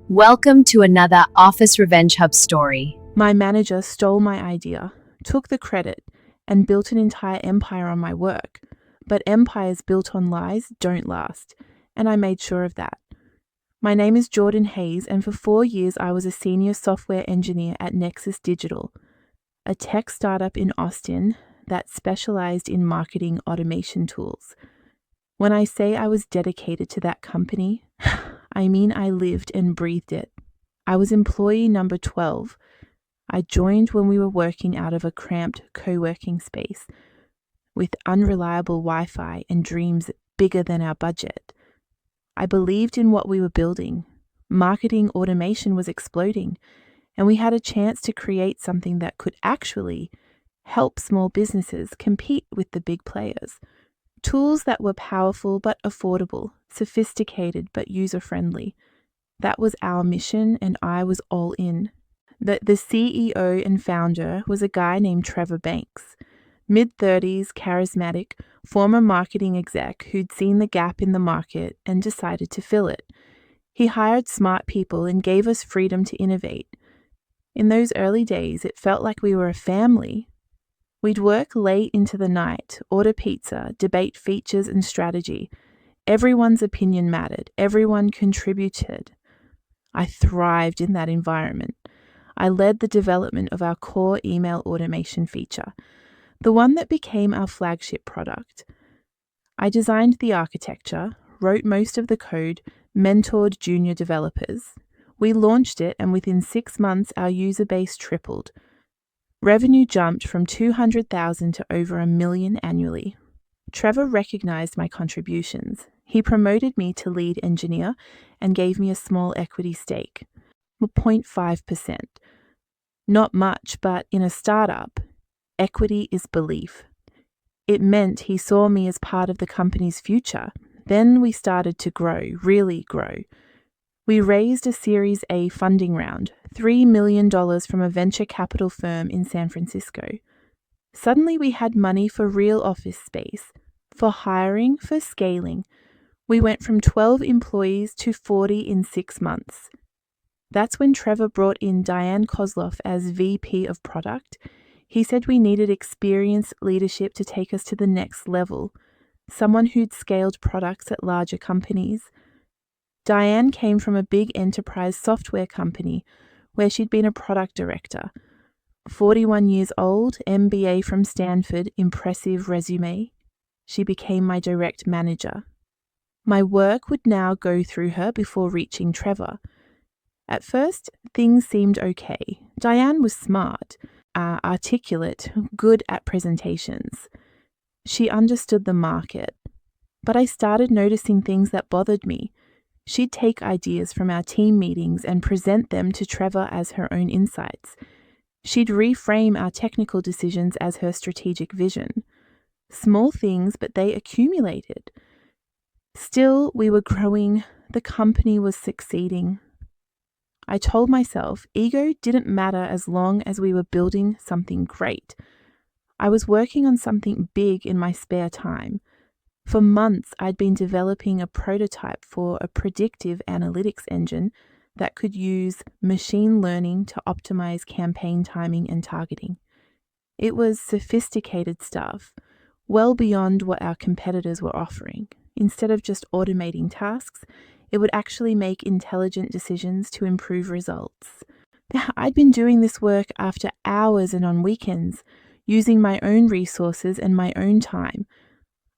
Welcome to another Office Revenge Hub story. My manager stole my idea, took the credit, and built an entire empire on my work. But empires built on lies don't last, and I made sure of that. My name is Jordan Hayes, and for 4 years I was a senior software engineer at Nexus Digital, a tech startup in Austin that specialized in marketing automation tools. When I say I was dedicated to that company, I mean I lived and breathed it. I was employee number 12. I joined when we were working out of a cramped co-working space with unreliable Wi-Fi and dreams bigger than our budget. I believed in what we were building. Marketing automation was exploding, and we had a chance to create something that could actually help small businesses compete with the big players. Tools that were powerful but affordable, sophisticated but user-friendly. That was our mission, and I was all in. The CEO and founder was a guy named Trevor Banks, mid-30s, charismatic, former marketing exec who'd seen the gap in the market and decided to fill it. He hired smart people and gave us freedom to innovate. In those early days, it felt like we were a family. We'd work late into the night, order pizza, debate features and strategy. Everyone's opinion mattered. Everyone contributed. I thrived in that environment. I led the development of our core email automation feature, the one that became our flagship product. I designed the architecture, wrote most of the code, mentored junior developers. We launched it, and within 6 months, our user base tripled. Revenue jumped from $200,000 to over $1 million annually. Trevor recognized my contributions. He promoted me to lead engineer and gave me a small equity stake, 0.5%. Not much, but in a startup, equity is belief. It meant he saw me as part of the company's future. Then we started to grow, really grow. We raised a Series A funding round, $3 million from a venture capital firm in San Francisco. Suddenly we had money for real office space, for hiring, for scaling. We went from 12 employees to 40 in 6 months. That's when Trevor brought in Diane Kozloff as VP of Product. He said we needed experienced leadership to take us to the next level, someone who'd scaled products at larger companies. Diane came from a big enterprise software company where she'd been a product director. 41 years old, MBA from Stanford, impressive resume. She became my direct manager. My work would now go through her before reaching Trevor. At first, things seemed okay. Diane was smart, articulate, good at presentations. She understood the market. But I started noticing things that bothered me. She'd take ideas from our team meetings and present them to Trevor as her own insights. She'd reframe our technical decisions as her strategic vision. Small things, but they accumulated. Still, we were growing. The company was succeeding. I told myself ego didn't matter as long as we were building something great. I was working on something big in my spare time. For months, I'd been developing a prototype for a predictive analytics engine that could use machine learning to optimize campaign timing and targeting. It was sophisticated stuff, well beyond what our competitors were offering. Instead of just automating tasks, it would actually make intelligent decisions to improve results. I'd been doing this work after hours and on weekends, using my own resources and my own time.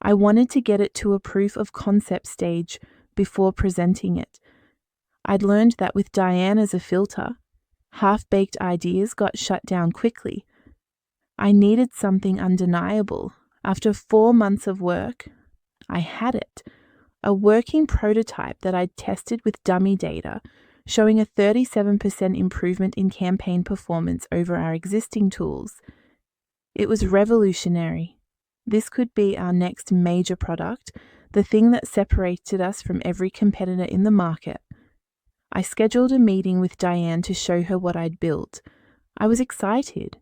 I wanted to get it to a proof of concept stage before presenting it. I'd learned that with Diane as a filter, half-baked ideas got shut down quickly. I needed something undeniable. After 4 months of work, I had it. A working prototype that I'd tested with dummy data, showing a 37% improvement in campaign performance over our existing tools. It was revolutionary. This could be our next major product, the thing that separated us from every competitor in the market. I scheduled a meeting with Diane to show her what I'd built. I was excited.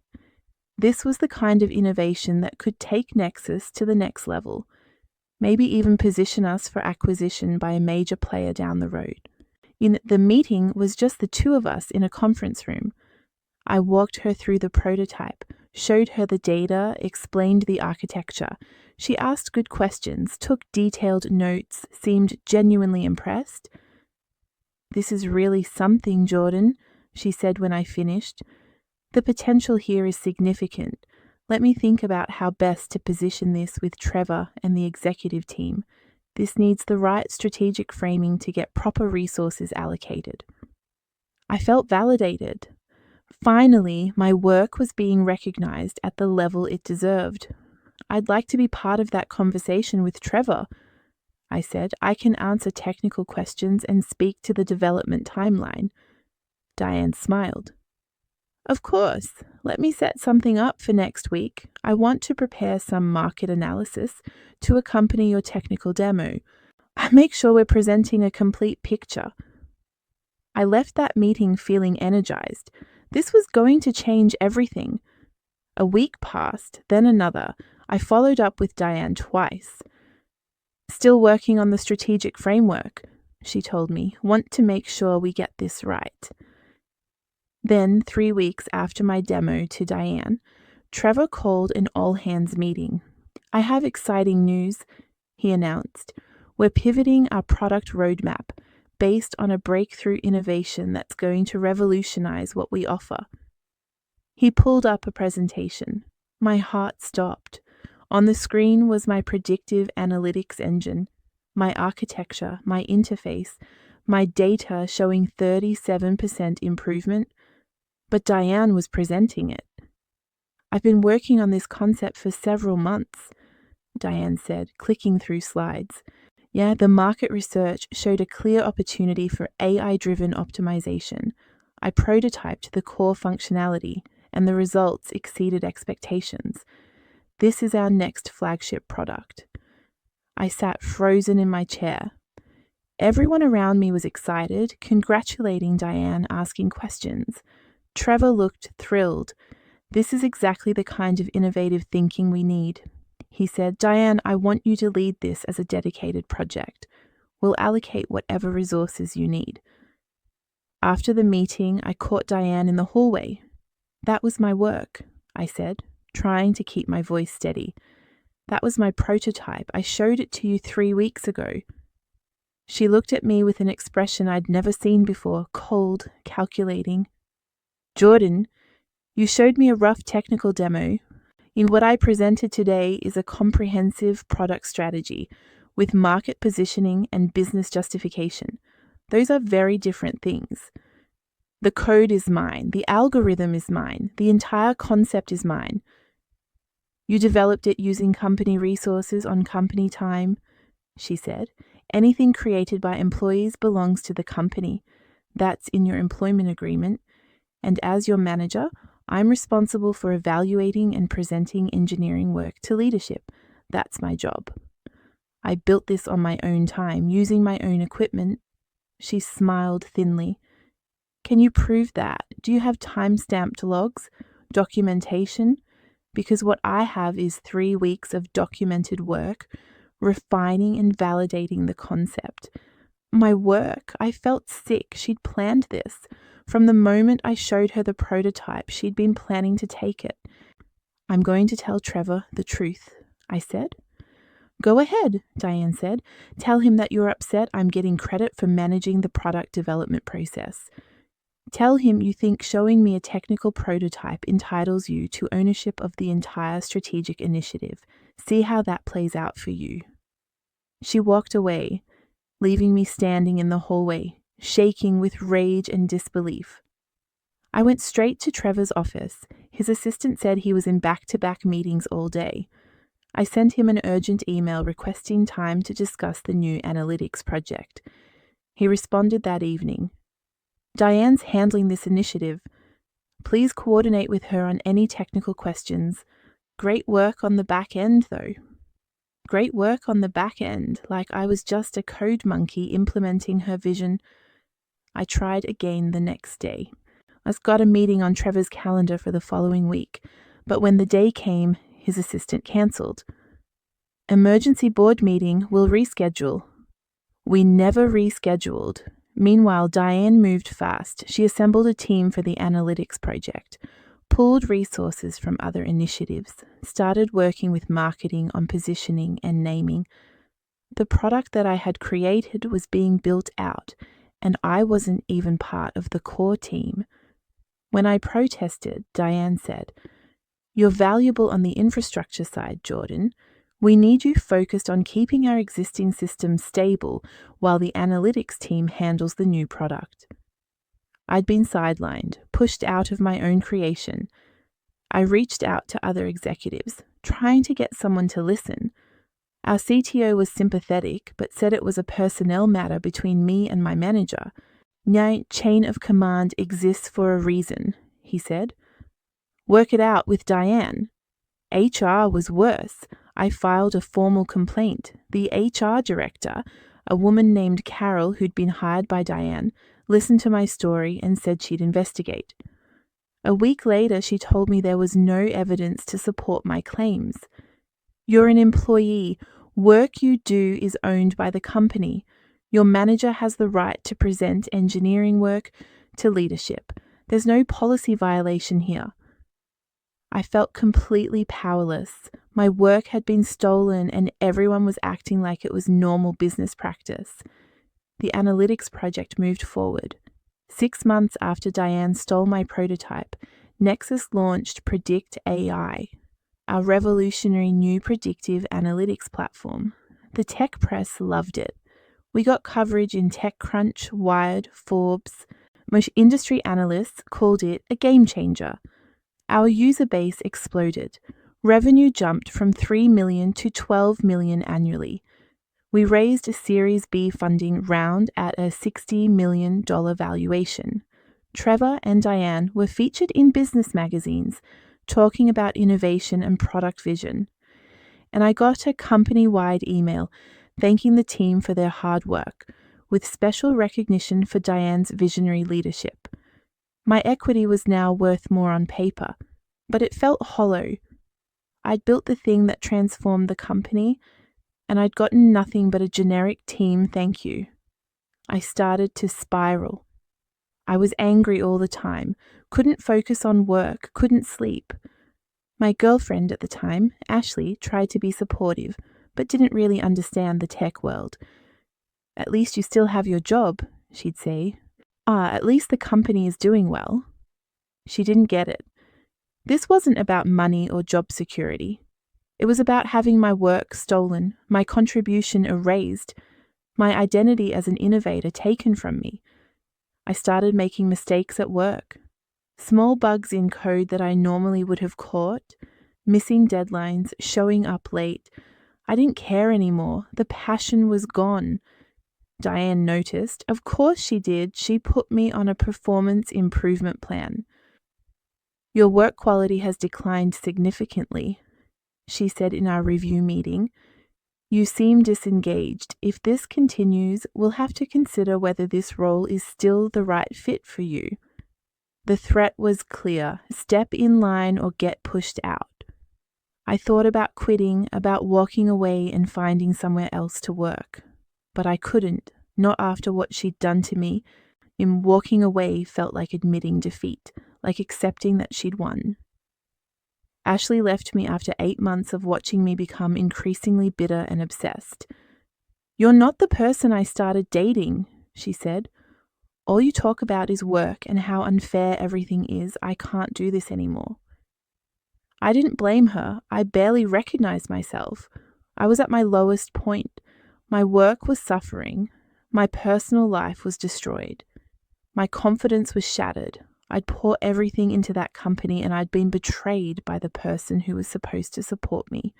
This was the kind of innovation that could take Nexus to the next level, maybe even position us for acquisition by a major player down the road. The meeting was just the two of us in a conference room. I walked her through the prototype, showed her the data, explained the architecture. She asked good questions, took detailed notes, seemed genuinely impressed. "This is really something, Jordan," she said when I finished. "The potential here is significant. Let me think about how best to position this with Trevor and the executive team. This needs the right strategic framing to get proper resources allocated." I felt validated. Finally, my work was being recognized at the level it deserved. "I'd like to be part of that conversation with Trevor," I said. "I can answer technical questions and speak to the development timeline." Diane smiled. "Of course. Let me set something up for next week. I want to prepare some market analysis to accompany your technical demo. Make sure we're presenting a complete picture." I left that meeting feeling energized. This was going to change everything. A week passed, then another. I followed up with Diane twice. "Still working on the strategic framework," she told me. "Want to make sure we get this right." Then, 3 weeks after my demo to Diane, Trevor called an all-hands meeting. "I have exciting news," he announced. "We're pivoting our product roadmap based on a breakthrough innovation that's going to revolutionize what we offer." He pulled up a presentation. My heart stopped. On the screen was my predictive analytics engine, my architecture, my interface, my data showing 37% improvement. But Diane was presenting it. "I've been working on this concept for several months," Diane said, clicking through slides. "Yeah, the market research showed a clear opportunity for AI-driven optimization. I prototyped the core functionality, and the results exceeded expectations. This is our next flagship product." I sat frozen in my chair. Everyone around me was excited, congratulating Diane, asking questions. Trevor looked thrilled. "This is exactly the kind of innovative thinking we need," he said. "Diane, I want you to lead this as a dedicated project. We'll allocate whatever resources you need." After the meeting, I caught Diane in the hallway. "That was my work," I said, trying to keep my voice steady. "That was my prototype. I showed it to you 3 weeks ago." She looked at me with an expression I'd never seen before, cold, calculating. "Jordan, you showed me a rough technical demo. What I presented today is a comprehensive product strategy with market positioning and business justification. Those are very different things. The code is mine. The algorithm is mine. The entire concept is mine. You developed it using company resources on company time," she said. "Anything created by employees belongs to the company. That's in your employment agreement. And as your manager, I'm responsible for evaluating and presenting engineering work to leadership. That's my job. I built this on my own time, using my own equipment." She smiled thinly. "Can you prove that? Do you have time-stamped logs, documentation? Because what I have is 3 weeks of documented work, refining and validating the concept. My work, I felt sick. She'd planned this. From the moment I showed her the prototype, she'd been planning to take it." "I'm going to tell Trevor the truth," I said. "Go ahead," Diane said. "Tell him that you're upset I'm getting credit for managing the product development process. Tell him you think showing me a technical prototype entitles you to ownership of the entire strategic initiative. See how that plays out for you." She walked away, leaving me standing in the hallway, shaking with rage and disbelief. I went straight to Trevor's office. His assistant said he was in back-to-back meetings all day. I sent him an urgent email requesting time to discuss the new analytics project. He responded that evening. "Diane's handling this initiative. Please coordinate with her on any technical questions. Great work on the back end, though." Great work on the back end, like I was just a code monkey implementing her vision. I tried again the next day. I've got a meeting on Trevor's calendar for the following week, but when the day came, his assistant cancelled. "Emergency board meeting, we'll reschedule." We never rescheduled. Meanwhile, Diane moved fast. She assembled a team for the analytics project, pulled resources from other initiatives, started working with marketing on positioning and naming. The product that I had created was being built out, and I wasn't even part of the core team. When I protested, Diane said, "You're valuable on the infrastructure side, Jordan. We need you focused on keeping our existing systems stable while the analytics team handles the new product." I'd been sidelined, pushed out of my own creation. I reached out to other executives, trying to get someone to listen. Our CTO was sympathetic, but said it was a personnel matter between me and my manager. "My chain of command exists for a reason," he said. "Work it out with Diane." HR was worse. I filed a formal complaint. The HR director, a woman named Carol who'd been hired by Diane, listened to my story and said she'd investigate. A week later, she told me there was no evidence to support my claims. "You're an employee. Work you do is owned by the company. Your manager has the right to present engineering work to leadership. There's no policy violation here." I felt completely powerless. My work had been stolen and everyone was acting like it was normal business practice. The analytics project moved forward. 6 months after Diane stole my prototype, Nexus launched Predict AI, our revolutionary new predictive analytics platform. The tech press loved it. We got coverage in TechCrunch, Wired, Forbes. Most industry analysts called it a game changer. Our user base exploded. Revenue jumped from 3 million to 12 million annually. We raised a Series B funding round at a $60 million valuation. Trevor and Diane were featured in business magazines, talking about innovation and product vision. And I got a company-wide email thanking the team for their hard work, with special recognition for Diane's visionary leadership. My equity was now worth more on paper, but it felt hollow. I'd built the thing that transformed the company, and I'd gotten nothing but a generic team thank you. I started to spiral. I was angry all the time, couldn't focus on work, couldn't sleep. My girlfriend at the time, Ashley, tried to be supportive, but didn't really understand the tech world. "At least you still have your job," she'd say. "At least the company is doing well." She didn't get it. This wasn't about money or job security. It was about having my work stolen, my contribution erased, my identity as an innovator taken from me. I started making mistakes at work. Small bugs in code that I normally would have caught, missing deadlines, showing up late. I didn't care anymore. The passion was gone. Diane noticed. Of course she did. She put me on a performance improvement plan. "Your work quality has declined significantly," she said in our review meeting. "You seem disengaged. If this continues, we'll have to consider whether this role is still the right fit for you." The threat was clear. Step in line or get pushed out. I thought about quitting, about walking away and finding somewhere else to work. But I couldn't, not after what she'd done to me. And walking away felt like admitting defeat, like accepting that she'd won. Ashley left me after 8 months of watching me become increasingly bitter and obsessed. "You're not the person I started dating," she said. "All you talk about is work and how unfair everything is. I can't do this anymore." I didn't blame her. I barely recognized myself. I was at my lowest point. My work was suffering. My personal life was destroyed. My confidence was shattered. I'd pour everything into that company and I'd been betrayed by the person who was supposed to support me.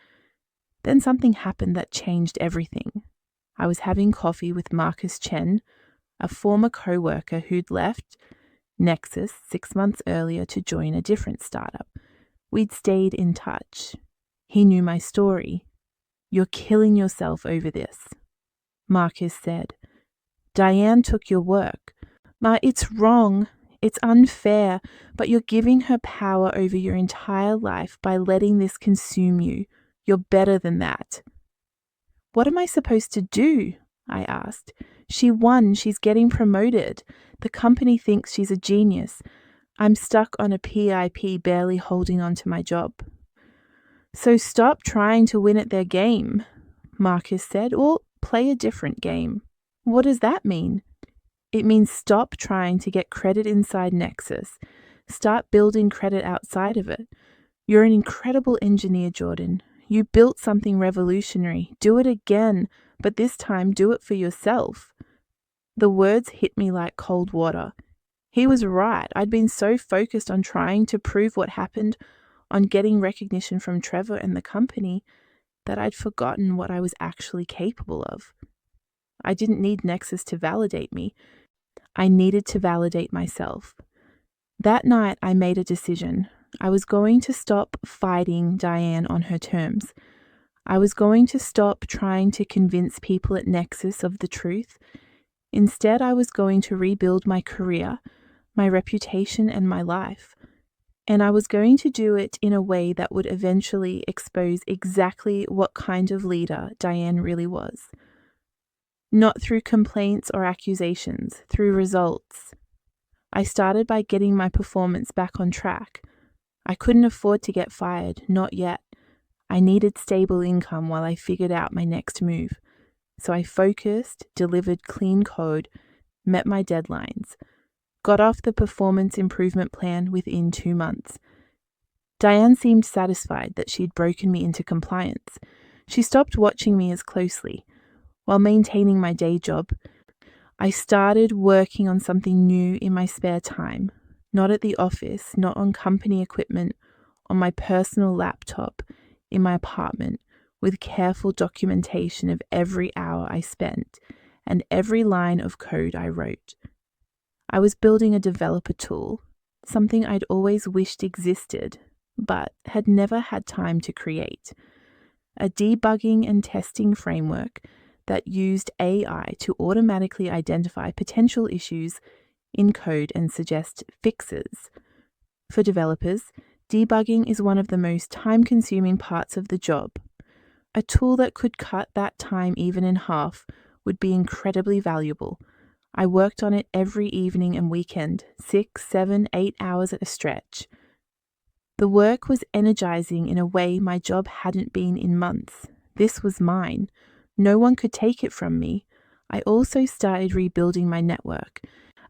Then something happened that changed everything. I was having coffee with Marcus Chen, a former co-worker who'd left Nexus 6 months earlier to join a different startup. We'd stayed in touch. He knew my story. "You're killing yourself over this," Marcus said. "Diane took your work. It's wrong. It's unfair, but you're giving her power over your entire life by letting this consume you. You're better than that." "What am I supposed to do?" I asked. She won. She's getting promoted. The company thinks she's a genius. I'm stuck on a PIP, barely holding on to my job. So stop trying to win at their game, Marcus said, or play a different game. What does that mean? It means stop trying to get credit inside Nexus. Start building credit outside of it. You're an incredible engineer, Jordan. You built something revolutionary. Do it again, but this time do it for yourself. The words hit me like cold water. He was right. I'd been so focused on trying to prove what happened, on getting recognition from Trevor and the company, that I'd forgotten what I was actually capable of. I didn't need Nexus to validate me. I needed to validate myself. That night, I made a decision. I was going to stop fighting Diane on her terms. I was going to stop trying to convince people at Nexus of the truth. Instead, I was going to rebuild my career, my reputation, and my life. And I was going to do it in a way that would eventually expose exactly what kind of leader Diane really was. Not through complaints or accusations, through results. I started by getting my performance back on track. I couldn't afford to get fired, not yet. I needed stable income while I figured out my next move. So I focused, delivered clean code, met my deadlines, got off the performance improvement plan within 2 months. Diane seemed satisfied that she'd broken me into compliance. She stopped watching me as closely. While maintaining my day job, I started working on something new in my spare time, not at the office, not on company equipment, on my personal laptop, in my apartment, with careful documentation of every hour I spent and every line of code I wrote. I was building a developer tool, something I'd always wished existed, but had never had time to create. A debugging and testing framework that used AI to automatically identify potential issues in code and suggest fixes. For developers, debugging is one of the most time-consuming parts of the job. A tool that could cut that time even in half would be incredibly valuable. I worked on it every evening and weekend, 6, 7, 8 hours at a stretch. The work was energizing in a way my job hadn't been in months. This was mine. No one could take it from me. I also started rebuilding my network,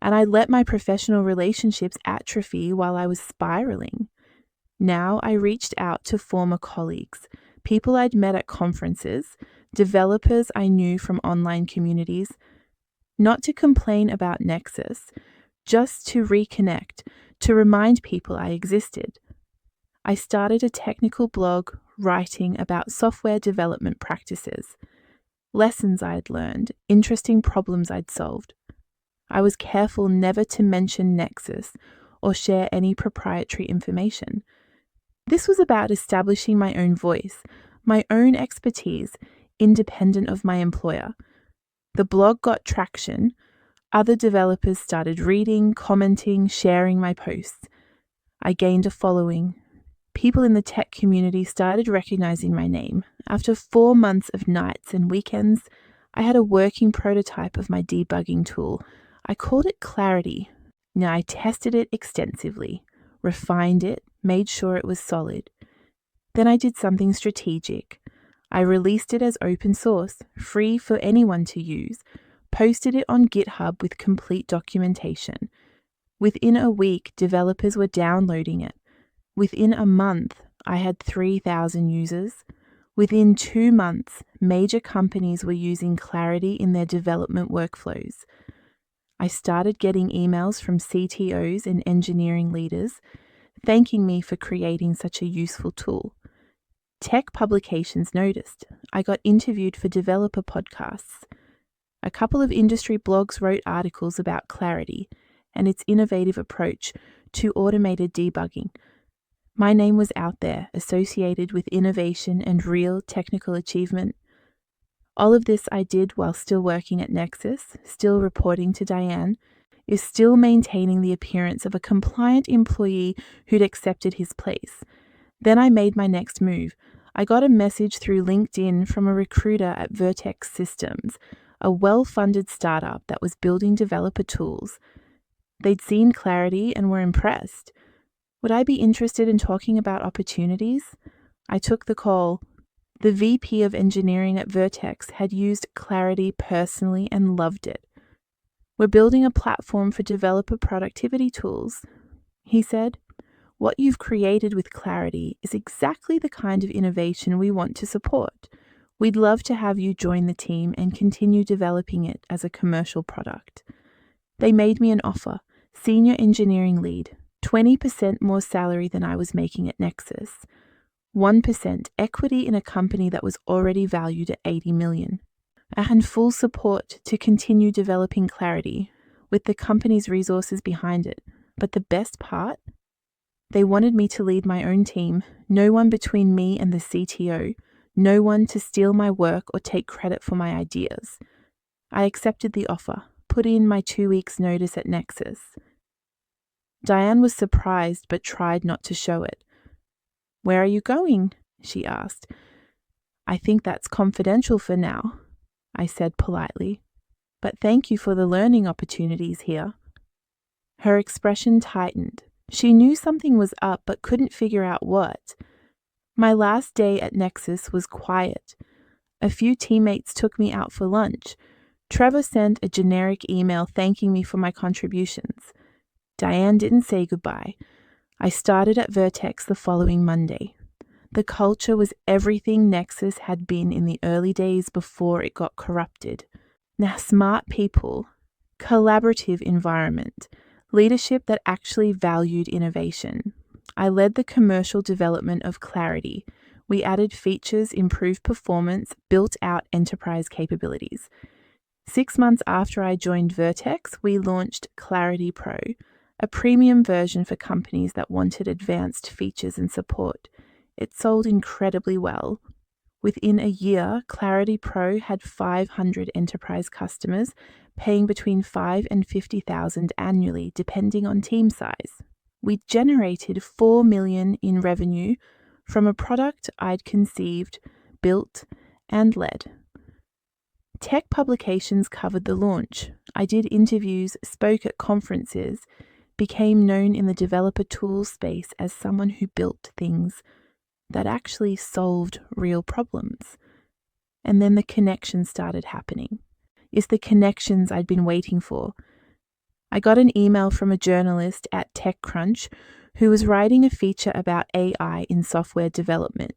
and I let my professional relationships atrophy while I was spiraling. Now I reached out to former colleagues, people I'd met at conferences, developers I knew from online communities, not to complain about Nexus, just to reconnect, to remind people I existed. I started a technical blog writing about software development practices, lessons I'd learned, interesting problems I'd solved. I was careful never to mention Nexus or share any proprietary information. This was about establishing my own voice, my own expertise, independent of my employer. The blog got traction. Other developers started reading, commenting, sharing my posts. I gained a following. People in the tech community started recognizing my name. After 4 months of nights and weekends, I had a working prototype of my debugging tool. I called it Clarity. Now I tested it extensively, refined it, made sure it was solid. Then I did something strategic. I released it as open source, free for anyone to use, posted it on GitHub with complete documentation. Within a week, developers were downloading it. Within a month, I had 3,000 users. Within 2 months, major companies were using Clarity in their development workflows. I started getting emails from CTOs and engineering leaders thanking me for creating such a useful tool. Tech publications noticed. I got interviewed for developer podcasts. A couple of industry blogs wrote articles about Clarity and its innovative approach to automated debugging. My name was out there, associated with innovation and real technical achievement. All of this I did while still working at Nexus, still reporting to Diane, is still maintaining the appearance of a compliant employee who'd accepted his place. Then I made my next move. I got a message through LinkedIn from a recruiter at Vertex Systems, a well-funded startup that was building developer tools. They'd seen Clarity and were impressed. Would I be interested in talking about opportunities? I took the call. The VP of engineering at Vertex had used Clarity personally and loved it. We're building a platform for developer productivity tools, he said. What you've created with Clarity is exactly the kind of innovation we want to support. We'd love to have you join the team and continue developing it as a commercial product. They made me an offer, senior engineering lead, 20% more salary than I was making at Nexus, 1% equity in a company that was already valued at $80 million, and full support to continue developing Clarity with the company's resources behind it. But the best part? They wanted me to lead my own team, no one between me and the CTO, no one to steal my work or take credit for my ideas. I accepted the offer, put in my 2 weeks' notice at Nexus. Diane was surprised but tried not to show it. "Where are you going?" she asked. "I think that's confidential for now," I said politely, "but thank you for the learning opportunities here." Her expression tightened. She knew something was up but couldn't figure out what. My last day at Nexus was quiet. A few teammates took me out for lunch. Trevor sent a generic email thanking me for my contributions. Diane didn't say goodbye. I started at Vertex the following Monday. The culture was everything Nexus had been in the early days before it got corrupted. Now, smart people, collaborative environment, leadership that actually valued innovation. I led the commercial development of Clarity. We added features, improved performance, built out enterprise capabilities. 6 months after I joined Vertex, we launched Clarity Pro, a premium version for companies that wanted advanced features and support. It sold incredibly well. Within a year, Clarity Pro had 500 enterprise customers, paying between $5,000 and $50,000 annually, depending on team size. We generated $4 million in revenue from a product I'd conceived, built, and led. Tech publications covered the launch. I did interviews, spoke at conferences, became known in the developer tools space as someone who built things that actually solved real problems. And then the connections started happening. It's the connections I'd been waiting for. I got an email from a journalist at TechCrunch who was writing a feature about AI in software development.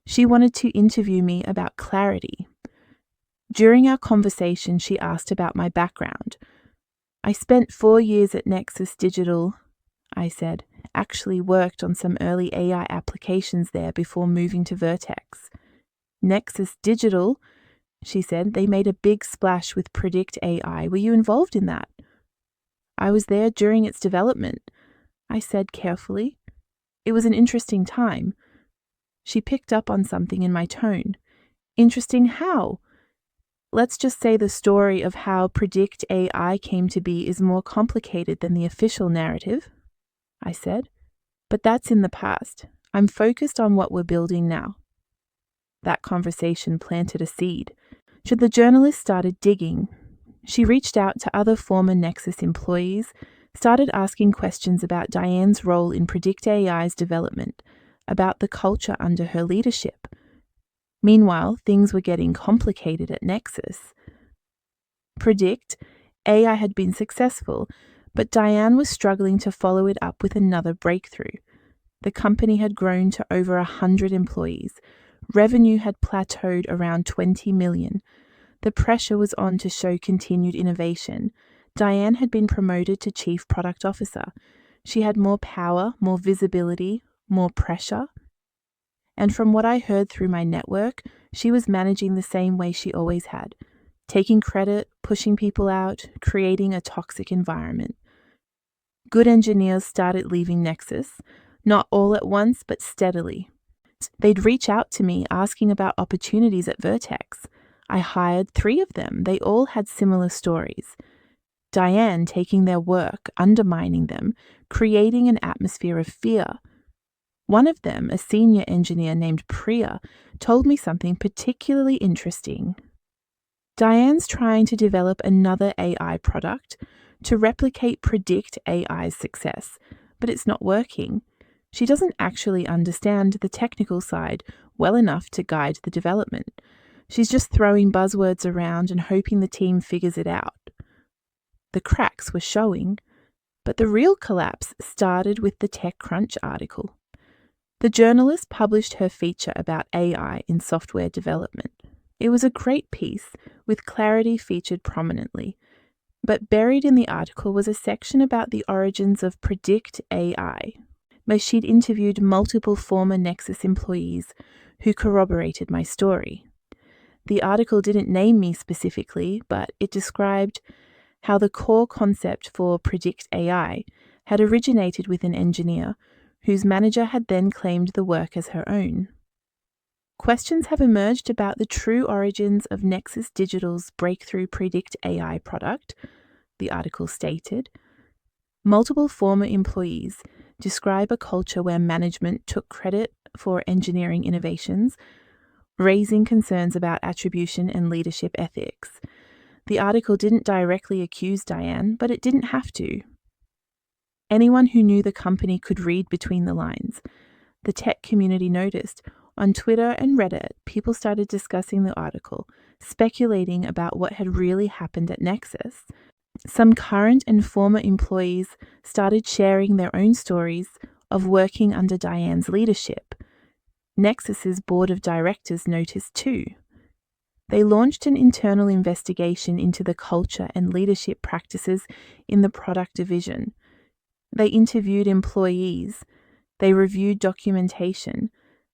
She wanted to interview me about Clarity. During our conversation, she asked about my background. I spent 4 years at Nexus Digital, I said. Actually worked on some early AI applications there before moving to Vertex. Nexus Digital, she said, they made a big splash with Predict AI. Were you involved in that? I was there during its development, I said carefully. It was an interesting time. She picked up on something in my tone. Interesting how? Let's just say the story of how Predict AI came to be is more complicated than the official narrative, I said. But that's in the past. I'm focused on what we're building now. That conversation planted a seed. The journalist started digging. She reached out to other former Nexus employees, started asking questions about Diane's role in Predict AI's development, about the culture under her leadership. Meanwhile, things were getting complicated at Nexus. Predict AI had been successful, but Diane was struggling to follow it up with another breakthrough. The company had grown to over 100 employees. Revenue had plateaued around $20 million. The pressure was on to show continued innovation. Diane had been promoted to Chief Product Officer. She had more power, more visibility, more pressure. And from what I heard through my network, she was managing the same way she always had, taking credit, pushing people out, creating a toxic environment. Good engineers started leaving Nexus, not all at once, but steadily. They'd reach out to me asking about opportunities at Vertex. I hired 3 of them. They all had similar stories. Diane taking their work, undermining them, creating an atmosphere of fear. One of them, a senior engineer named Priya, told me something particularly interesting. Diane's trying to develop another AI product to replicate Predict AI's success, but it's not working. She doesn't actually understand the technical side well enough to guide the development. She's just throwing buzzwords around and hoping the team figures it out. The cracks were showing, but the real collapse started with the TechCrunch article. The journalist published her feature about AI in software development. It was a great piece, with clarity featured prominently. But buried in the article was a section about the origins of Predict AI, where she'd interviewed multiple former Nexus employees who corroborated my story. The article didn't name me specifically, but it described how the core concept for Predict AI had originated with an engineer whose manager had then claimed the work as her own. Questions have emerged about the true origins of Nexus Digital's breakthrough Predict AI product, the article stated. Multiple former employees describe a culture where management took credit for engineering innovations, raising concerns about attribution and leadership ethics. The article didn't directly accuse Diane, but it didn't have to. Anyone who knew the company could read between the lines. The tech community noticed. On Twitter and Reddit, people started discussing the article, speculating about what had really happened at Nexus. Some current and former employees started sharing their own stories of working under Diane's leadership. Nexus's board of directors noticed too. They launched an internal investigation into the culture and leadership practices in the product division. They interviewed employees. They reviewed documentation.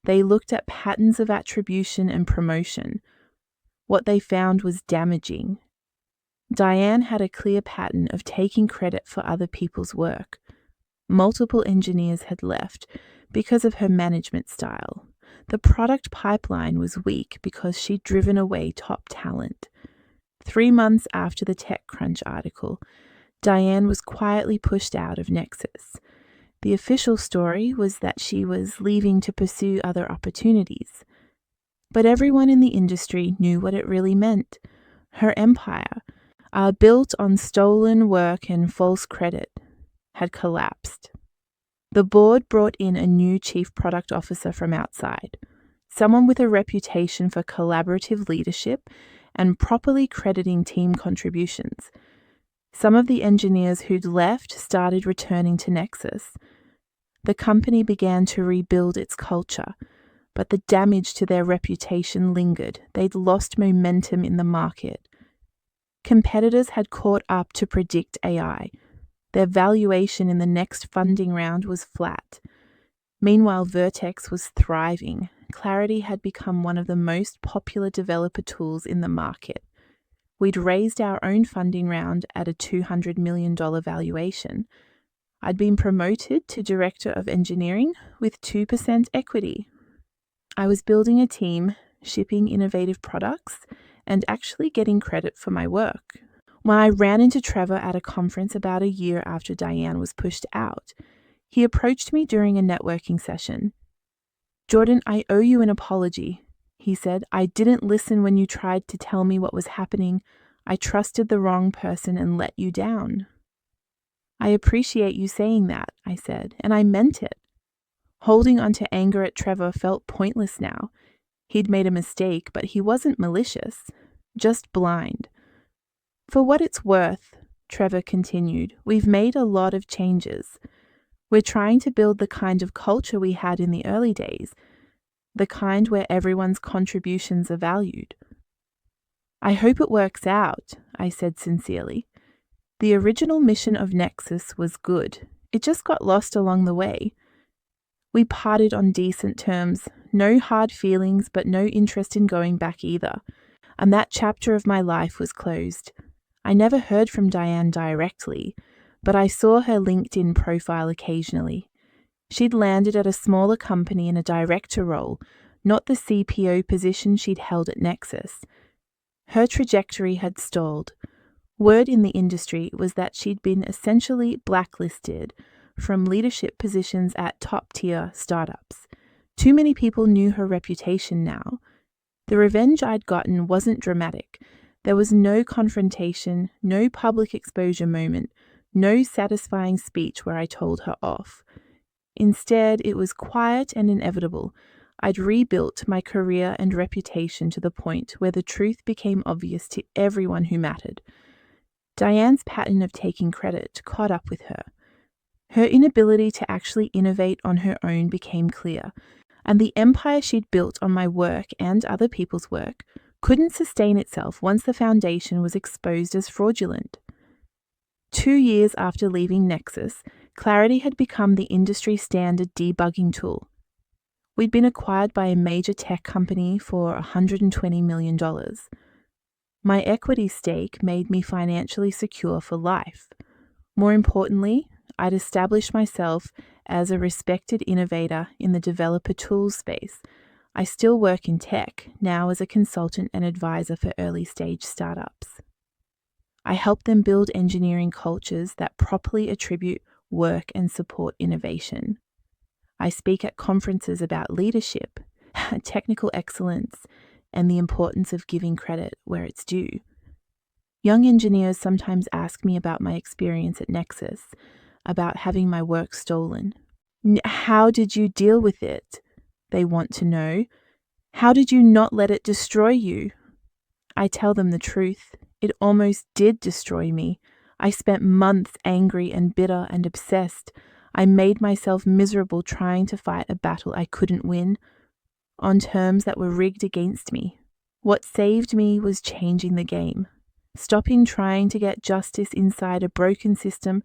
They looked at patterns of attribution and promotion. What they found was damaging. Diane had a clear pattern of taking credit for other people's work. Multiple engineers had left because of her management style. The product pipeline was weak because she'd driven away top talent. 3 months after the TechCrunch article, Diane was quietly pushed out of Nexus. The official story was that she was leaving to pursue other opportunities. But everyone in the industry knew what it really meant. Her empire, built on stolen work and false credit, had collapsed. The board brought in a new chief product officer from outside, someone with a reputation for collaborative leadership and properly crediting team contributions. Some of the engineers who'd left started returning to Nexus. The company began to rebuild its culture, but the damage to their reputation lingered. They'd lost momentum in the market. Competitors had caught up to Predict AI. Their valuation in the next funding round was flat. Meanwhile, Vertex was thriving. Clarity had become one of the most popular developer tools in the market. We'd raised our own funding round at a $200 million valuation. I'd been promoted to Director of Engineering with 2% equity. I was building a team, shipping innovative products, and actually getting credit for my work. When I ran into Trevor at a conference about a year after Diane was pushed out, he approached me during a networking session. "Jordan, I owe you an apology," he said. "I didn't listen when you tried to tell me what was happening. I trusted the wrong person and let you down." "I appreciate you saying that," I said, and I meant it. Holding on to anger at Trevor felt pointless now. He'd made a mistake, but he wasn't malicious, just blind. "For what it's worth," Trevor continued, "we've made a lot of changes. We're trying to build the kind of culture we had in the early days, the kind where everyone's contributions are valued." "I hope it works out," I said sincerely. "The original mission of Nexus was good. It just got lost along the way. We parted on decent terms, no hard feelings, but no interest in going back either. And that chapter of my life was closed. I never heard from Diane directly, but I saw her LinkedIn profile occasionally. She'd landed at a smaller company in a director role, not the CPO position she'd held at Nexus. Her trajectory had stalled. Word in the industry was that she'd been essentially blacklisted from leadership positions at top-tier startups. Too many people knew her reputation now. The revenge I'd gotten wasn't dramatic, There was no confrontation, no public exposure moment, no satisfying speech where I told her off. Instead, it was quiet and inevitable. I'd rebuilt my career and reputation to the point where the truth became obvious to everyone who mattered. Diane's pattern of taking credit caught up with her. Her inability to actually innovate on her own became clear, and the empire she'd built on my work and other people's work couldn't sustain itself once the foundation was exposed as fraudulent. 2 years after leaving Nexus, Clarity had become the industry standard debugging tool. We'd been acquired by a major tech company for $120 million. My equity stake made me financially secure for life. More importantly, I'd established myself as a respected innovator in the developer tools space. I still work in tech, now as a consultant and advisor for early-stage startups. I help them build engineering cultures that properly attribute work and support innovation. I speak at conferences about leadership, technical excellence, and the importance of giving credit where it's due. Young engineers sometimes ask me about my experience at Nexus, about having my work stolen. How did you deal with it? They want to know. How did you not let it destroy you? I tell them the truth. It almost did destroy me. I spent months angry and bitter and obsessed. I made myself miserable trying to fight a battle I couldn't win, on terms that were rigged against me. What saved me was changing the game, stopping trying to get justice inside a broken system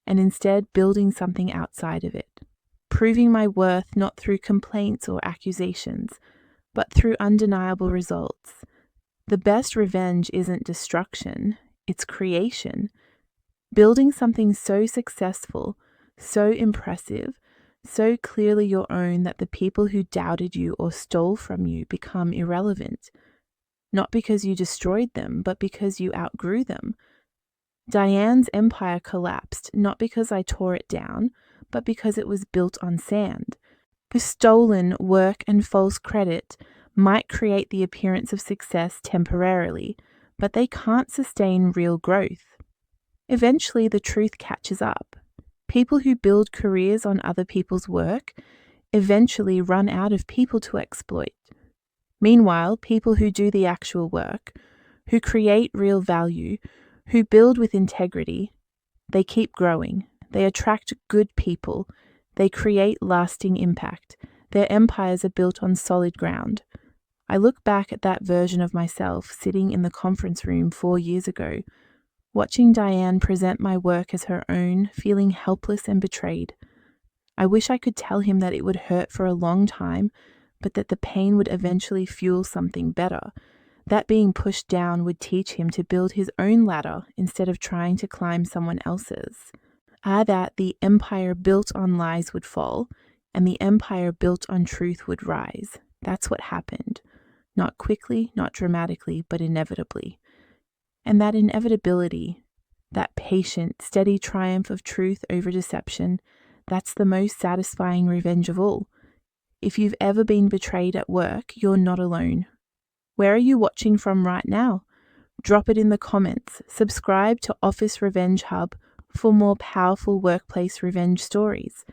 and instead building something outside of it, proving my worth not through complaints or accusations, but through undeniable results. The best revenge isn't destruction, it's creation. Building something so successful, so impressive, so clearly your own that the people who doubted you or stole from you become irrelevant. Not because you destroyed them, but because you outgrew them. Diane's empire collapsed not because I tore it down, but because it was built on sand. The stolen work and false credit might create the appearance of success temporarily, but they can't sustain real growth. Eventually, the truth catches up. People who build careers on other people's work eventually run out of people to exploit. Meanwhile, people who do the actual work, who create real value, who build with integrity, they keep growing. They attract good people. They create lasting impact. Their empires are built on solid ground. I look back at that version of myself sitting in the conference room 4 years ago, watching Diane present my work as her own, feeling helpless and betrayed. I wish I could tell him that it would hurt for a long time, but that the pain would eventually fuel something better. That being pushed down would teach him to build his own ladder instead of trying to climb someone else's. That the empire built on lies would fall, and the empire built on truth would rise. That's what happened. Not quickly, not dramatically, but inevitably. And that inevitability, that patient, steady triumph of truth over deception, that's the most satisfying revenge of all. If you've ever been betrayed at work, you're not alone. Where are you watching from right now? Drop it in the comments. Subscribe to Office Revenge Hub for more powerful workplace revenge stories.